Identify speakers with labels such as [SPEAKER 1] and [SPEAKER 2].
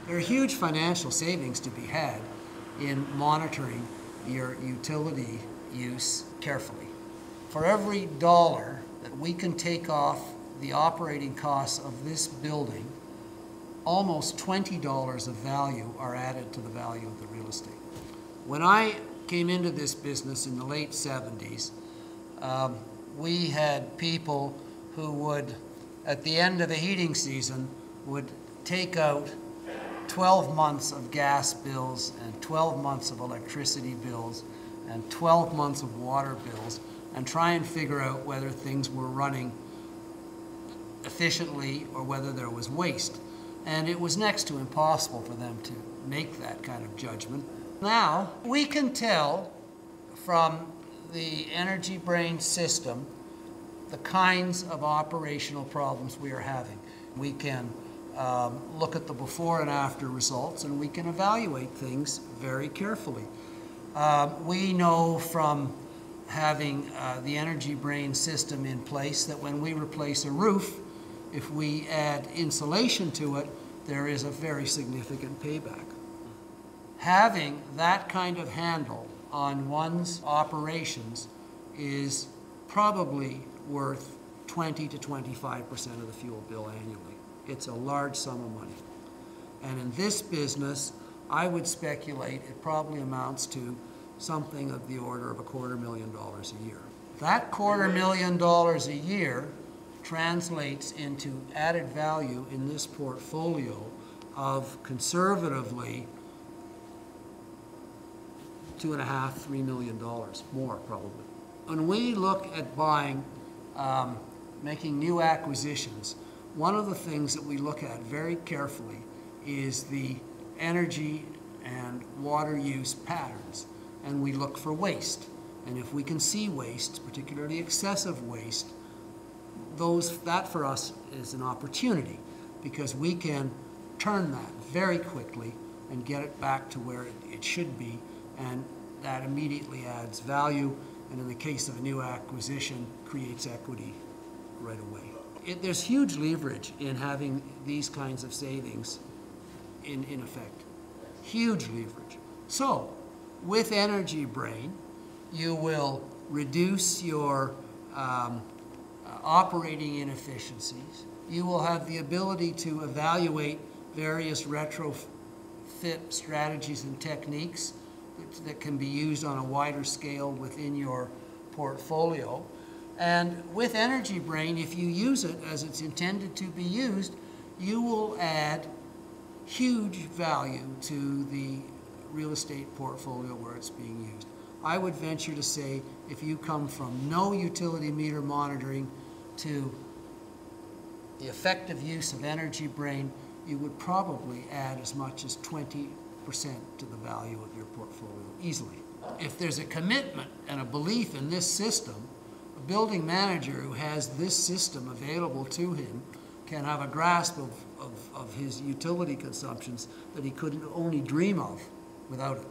[SPEAKER 1] There are huge financial savings to be had in monitoring your utility use carefully. For every dollar that we can take off the operating costs of this building, almost $20 of value are added to the value of the real estate. When I came into this business in the late 70s, we had people who would, at the end of the heating season, would take out 12 months of gas bills and 12 months of electricity bills and 12 months of water bills and try and figure out whether things were running efficiently or whether there was waste. And it was next to impossible for them to make that kind of judgment. Now, we can tell from the EnergyBrain system the kinds of operational problems we are having. We can look at the before and after results, and we can evaluate things very carefully. We know from having the EnergyBrain system in place that when we replace a roof, if we add insulation to it, there is a very significant payback. Having that kind of handle on one's operations is probably worth 20 to 25% of the fuel bill annually. It's a large sum of money. And in this business, I would speculate it probably amounts to something of the order of $250,000 a year. That $250,000 a year translates into added value in this portfolio of conservatively $2.5–3 million more probably. When we look at buying, making new acquisitions, one of the things that we look at very carefully is the energy and water use patterns, and we look for waste. And if we can see waste, particularly excessive waste, that for us is an opportunity, because we can turn that very quickly and get it back to where it should be, and that immediately adds value, and in the case of a new acquisition, creates equity right away. There's huge leverage in having these kinds of savings in effect. Huge leverage. So, with EnergyBrain, you will reduce your operating inefficiencies. You will have the ability to evaluate various retrofit strategies and techniques that can be used on a wider scale within your portfolio. And with EnergyBrain, if you use it as it's intended to be used, you will add huge value to the real estate portfolio where it's being used. I would venture to say if you come from no utility meter monitoring to the effective use of EnergyBrain, you would probably add as much as 20% to the value of your portfolio easily. If there's a commitment and a belief in this system, a building manager who has this system available to him can have a grasp of his utility consumptions that he couldn't only dream of without it.